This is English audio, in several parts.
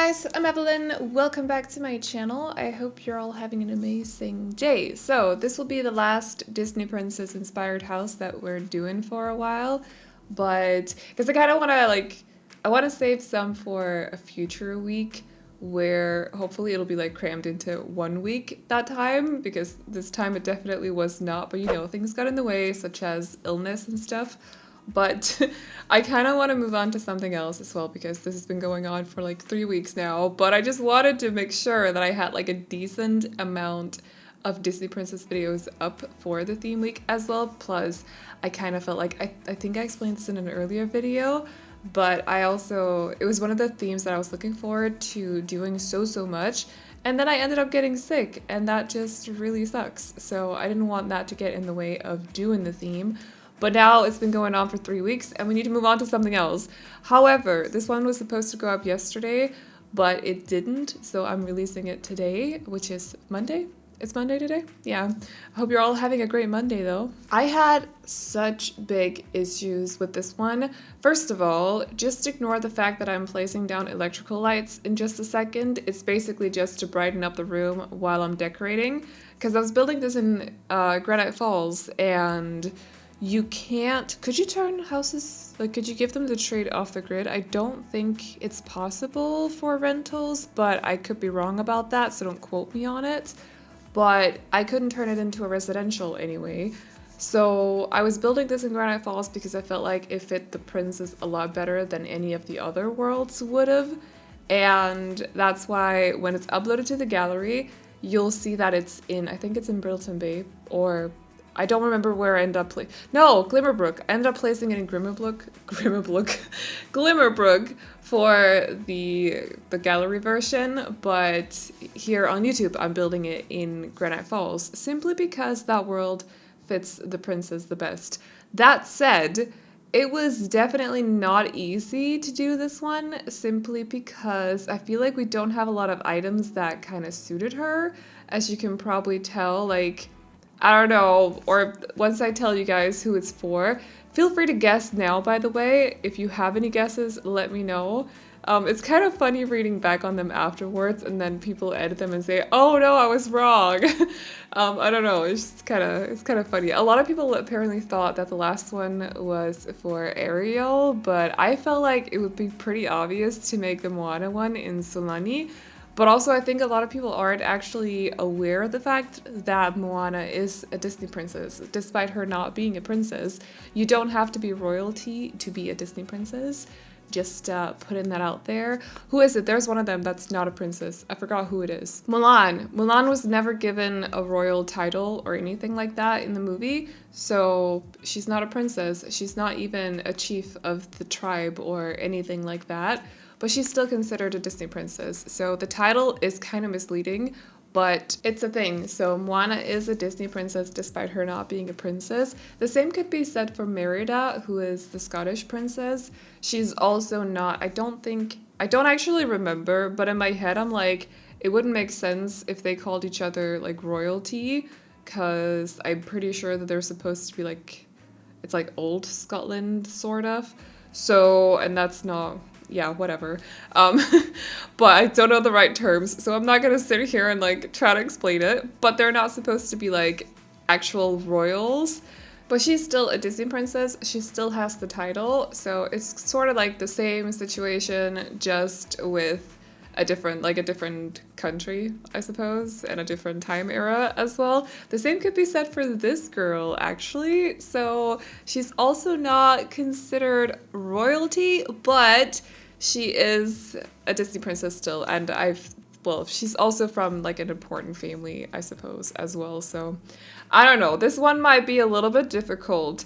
guys, I'm Aveline. Welcome back to my channel. I hope you're all having an amazing day. So this will be the last Disney Princess inspired house that we're doing for a while, but because I kind of want to I want to save some for a future week where hopefully it'll be like crammed into 1 week that time, because this time it definitely was not, but you know, things got in the way such as illness and stuff. But I kind of want to move on to something else as well, because this has been going on for like 3 weeks now. But I just wanted to make sure that I had like a decent amount of Disney Princess videos up for the theme week as well. Plus, I kind of felt like, I think I explained this in an earlier video, but it was one of the themes that I was looking forward to doing so much. And then I ended up getting sick, and that just really sucks. So I didn't want that to get in the way of doing the theme. But now it's been going on for 3 weeks and we need to move on to something else. However, this one was supposed to go up yesterday, but it didn't. So I'm releasing it today, which is Monday. It's Monday today? Yeah. I hope you're all having a great Monday though. I had such big issues with this one. First of all, just ignore the fact that I'm placing down electrical lights in just a second. It's basically just to brighten up the room while I'm decorating. Because I was building this in Granite Falls, and could you turn houses, could you give them the trade off the grid? I don't think it's possible for rentals, but I could be wrong about that, so don't quote me on it. But I couldn't turn it into a residential anyway. So I was building this in Granite Falls because I felt like it fit the princess a lot better than any of the other worlds would have. And that's why when it's uploaded to the gallery, you'll see that I think it's in Brilton Bay, or I don't remember where I ended up Glimmerbrook. I ended up placing it in Glimmerbrook for the gallery version, but here on YouTube I'm building it in Granite Falls simply because that world fits the princess the best. That said, it was definitely not easy to do this one simply because I feel like we don't have a lot of items that kind of suited her, as you can probably tell. I don't know, or once I tell you guys who it's for, feel free to guess now, by the way. If you have any guesses, let me know. It's kind of funny reading back on them afterwards, and then people edit them and say, oh no, I was wrong. I don't know, it's kind of funny. A lot of people apparently thought that the last one was for Ariel, but I felt like it would be pretty obvious to make the Moana one in Solani. But also, I think a lot of people aren't actually aware of the fact that Moana is a Disney princess, despite her not being a princess. You don't have to be royalty to be a Disney princess. Just putting that out there. Who is it? There's one of them that's not a princess. I forgot who it is. Mulan. Mulan was never given a royal title or anything like that in the movie, so she's not a princess. She's not even a chief of the tribe or anything like that. But she's still considered a Disney princess. So the title is kind of misleading, but it's a thing. So Moana is a Disney princess despite her not being a princess. The same could be said for Merida, who is the Scottish princess. She's also not, I don't actually remember, but in my head I'm like, it wouldn't make sense if they called each other like royalty, because I'm pretty sure that they're supposed to be it's like old Scotland sort of. So, and that's not, yeah, whatever. But I don't know the right terms, so I'm not gonna sit here and try to explain it. But they're not supposed to be actual royals. But she's still a Disney princess. She still has the title, so it's sort of like the same situation, just with a different country, I suppose, and a different time era as well. The same could be said for this girl, actually. So she's also not considered royalty, but she is a Disney princess still, and she's also from an important family, I suppose, as well. So I don't know. This one might be a little bit difficult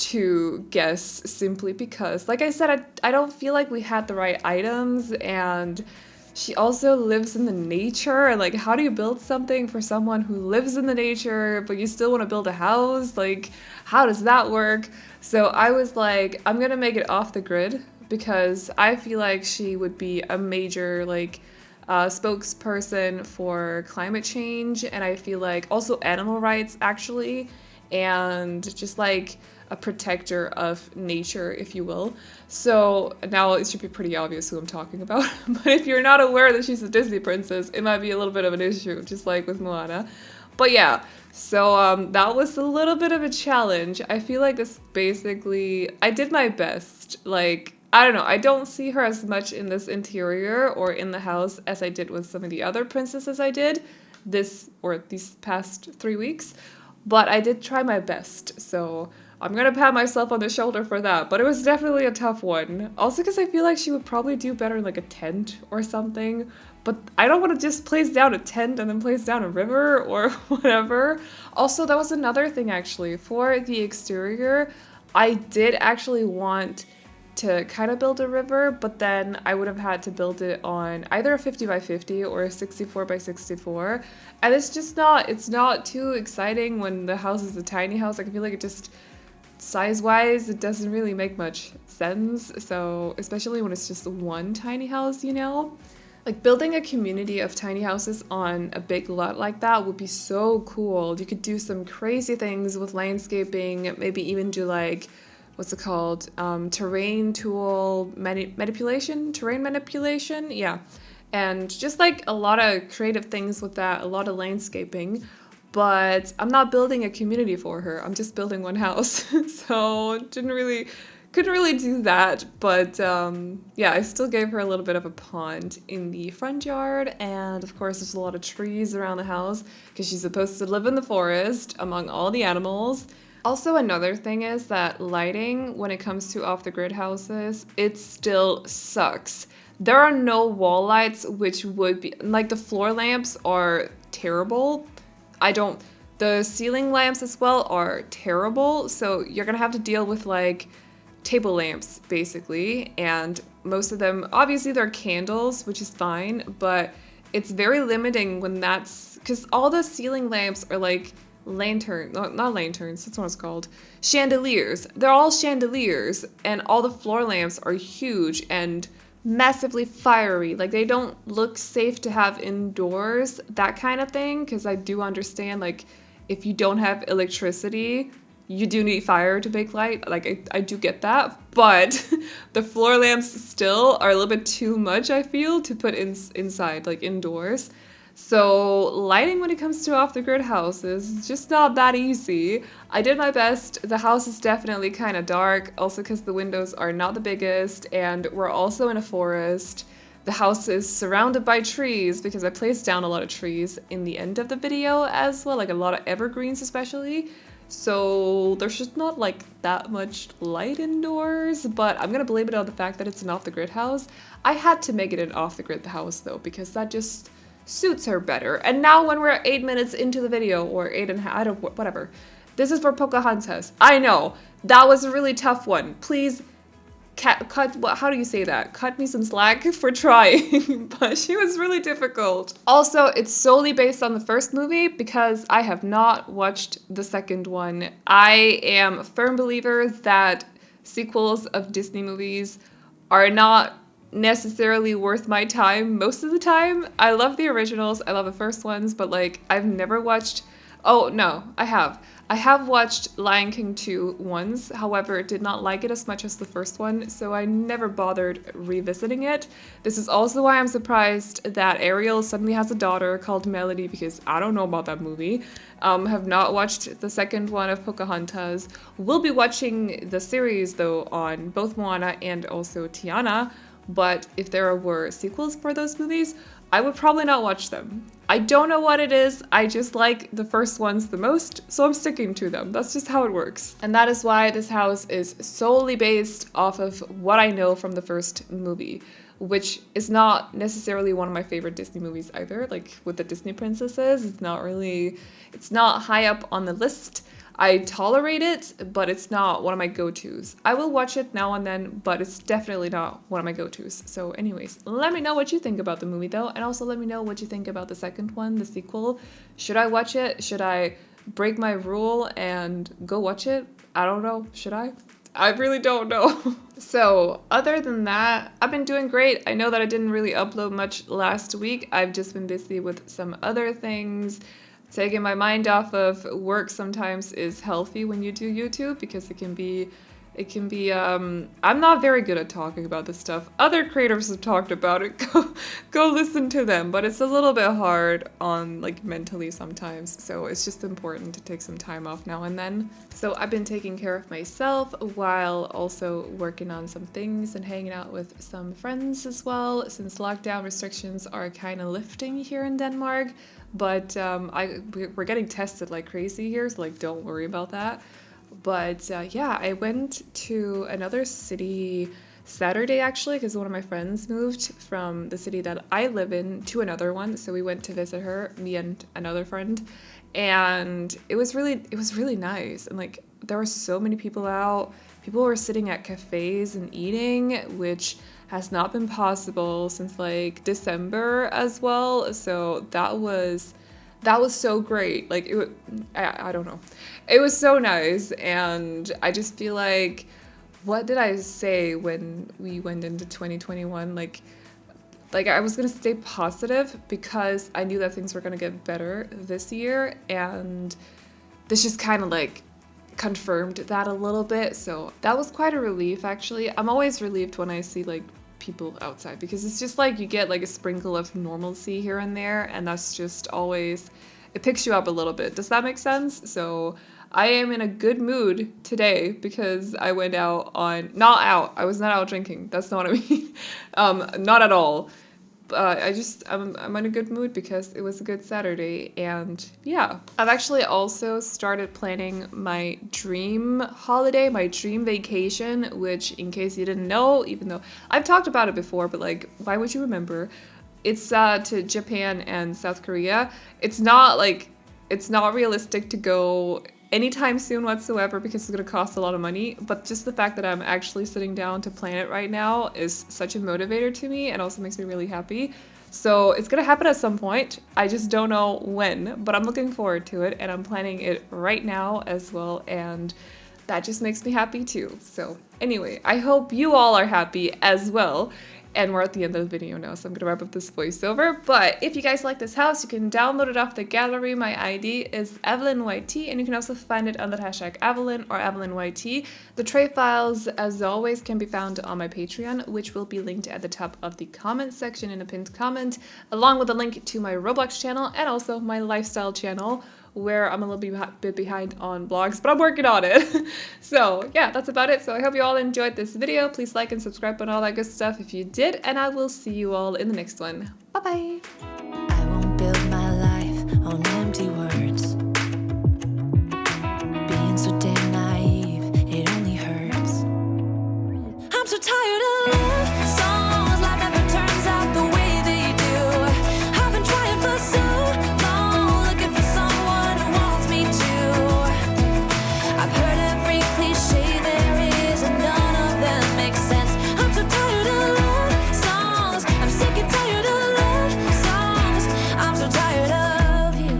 to guess simply because, like I said, I don't feel like we had the right items, and she also lives in the nature, and how do you build something for someone who lives in the nature, but you still want to build a house? How does that work? So I was like, I'm gonna make it off the grid, because I feel like she would be a major spokesperson for climate change, and I feel like also animal rights actually, and just like a protector of nature, if you will. So now it should be pretty obvious who I'm talking about. But if you're not aware that she's a Disney princess, it might be a little bit of an issue, just like with Moana. But yeah, so that was a little bit of a challenge. I feel like this basically, I did my best. Like, I don't know, I don't see her as much in this interior or in the house as I did with some of the other princesses I did these past 3 weeks. But I did try my best, so I'm gonna pat myself on the shoulder for that. But it was definitely a tough one. Also because I feel like she would probably do better in like a tent or something. But I don't want to just place down a tent and then place down a river or whatever. Also, that was another thing actually. For the exterior, I did actually want to kind of build a river, but then I would have had to build it on either a 50 by 50 or a 64 by 64. And it's not too exciting when the house is a tiny house. Like, I feel like it just, size-wise, it doesn't really make much sense. So, especially when it's just one tiny house, you know? Like, building a community of tiny houses on a big lot like that would be so cool. You could do some crazy things with landscaping, maybe even do like, what's it called? Terrain manipulation? Yeah. And just like a lot of creative things with that, a lot of landscaping. But I'm not building a community for her. I'm just building one house. So couldn't really do that, but yeah, I still gave her a little bit of a pond in the front yard, and of course there's a lot of trees around the house because she's supposed to live in the forest among all the animals. Also, another thing is that lighting, when it comes to off-the-grid houses, it still sucks. There are no wall lights, which would be, like, the floor lamps are terrible. The ceiling lamps as well are terrible, so you're gonna have to deal with, like, table lamps, basically, and most of them, obviously they're candles, which is fine, but it's very limiting when because all the ceiling lamps are like not lanterns, that's what it's called, chandeliers. They're all chandeliers, and all the floor lamps are huge and massively fiery. Like, they don't look safe to have indoors, that kind of thing, because I do understand, like, if you don't have electricity, you do need fire to make light. Like, I do get that, but the floor lamps still are a little bit too much, I feel, to put inside, like indoors. So lighting when it comes to off-the-grid houses is just not that easy. I did my best. The house is definitely kind of dark, also because the windows are not the biggest, and we're also in a forest. The house is surrounded by trees because I placed down a lot of trees in the end of the video as well, like a lot of evergreens especially. So there's just not like that much light indoors, but I'm gonna blame it on the fact that it's an off-the-grid house. I had to make it an off-the-grid house though, because that just suits her better. And now when we're 8 minutes into the video, or 8.5, I don't, whatever. This is for Pocahontas. I know, that was a really tough one. Please how do you say that? Cut me some slack for trying, but she was really difficult. Also, it's solely based on the first movie because I have not watched the second one. I am a firm believer that sequels of Disney movies are not necessarily worth my time most of the time. I love the originals, I love the first ones, but like, I've never watched, oh no, I have watched Lion King 2 once, however, did not like it as much as the first one, so I never bothered revisiting it. This is also why I'm surprised that Ariel suddenly has a daughter called Melody, because I don't know about that movie. Have not watched the second one of Pocahontas. Will be watching the series, though, on both Moana and also Tiana, but if there were sequels for those movies, I would probably not watch them. I don't know what it is, I just like the first ones the most, so I'm sticking to them. That's just how it works. And that is why this house is solely based off of what I know from the first movie, which is not necessarily one of my favorite Disney movies either. Like, with the Disney princesses, it's not high up on the list. I tolerate it, but it's not one of my go-tos. I will watch it now and then, but it's definitely not one of my go-tos. So anyways, let me know what you think about the movie though, and also let me know what you think about the second one, the sequel. Should I watch it? Should I break my rule and go watch it? I don't know. Should I? I really don't know. So other than that, I've been doing great. I know that I didn't really upload much last week. I've just been busy with some other things. taking my mind off of work sometimes is healthy when you do YouTube, because it can be I'm not very good at talking about this stuff. Other creators have talked about it. Go listen to them, but it's a little bit hard on like mentally sometimes. So it's just important to take some time off now and then. So I've been taking care of myself while also working on some things and hanging out with some friends as well, since lockdown restrictions are kind of lifting here in Denmark. But we're getting tested like crazy here, so like don't worry about that. But yeah, I went to another city Saturday actually, because one of my friends moved from the city that I live in to another one. So we went to visit her, me and another friend, and it was really nice. And like there were so many people out. People were sitting at cafes and eating, which has not been possible since like December as well. So that was so great. Like I don't know. It was so nice, and I just feel like, what did I say when we went into 2021? Like I was gonna stay positive because I knew that things were gonna get better this year, and this just kind of like confirmed that a little bit. So that was quite a relief actually. I'm always relieved when I see like people outside, because it's just like you get like a sprinkle of normalcy here and there, and that's just always, it picks you up a little bit. Does that make sense? So I am in a good mood today because I went out on, I was not out drinking. That's not what I mean. Not at all. I'm in a good mood because it was a good Saturday, and yeah. I've actually also started planning my dream holiday, my dream vacation, which, in case you didn't know, even though I've talked about it before, but like, why would you remember? It's to Japan and South Korea. It's not realistic to go anytime soon whatsoever because it's going to cost a lot of money, but just the fact that I'm actually sitting down to plan it right now is such a motivator to me, and also makes me really happy. So it's going to happen at some point. I just don't know when, but I'm looking forward to it, and I'm planning it right now as well, and that just makes me happy too. So anyway, I hope you all are happy as well. And we're at the end of the video now, so I'm gonna wrap up this voiceover. But if you guys like this house, you can download it off the gallery. My ID is AvelineYT, and you can also find it under the hashtag Aveline or AvelineYT. The tray files, as always, can be found on my Patreon, which will be linked at the top of the comment section in a pinned comment, along with a link to my Roblox channel and also my lifestyle channel, where I'm a little bit behind on vlogs, but I'm working on it. So yeah, that's about it. So I hope you all enjoyed this video. Please like and subscribe and all that good stuff if you did, and I will see you all in the next one. Bye-bye. I won't build my life on empty words. Being so damn naive, it only hurts. I'm so tired of love songs, life never turns out the way they do. I've been trying for so long, looking for someone who wants me to. I've heard every cliche there is, and none of them make sense. I'm so tired of love songs, I'm sick and tired of love songs. I'm so tired of you.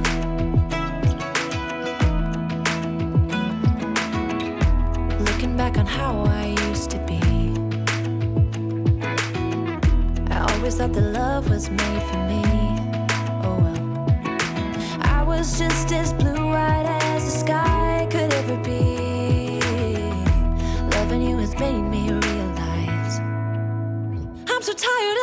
Looking back on how I used to be, I always thought that love was made for me. Oh well, I was just as blue-eyed as the sky could ever be. Loving you has made me realize I'm so tired of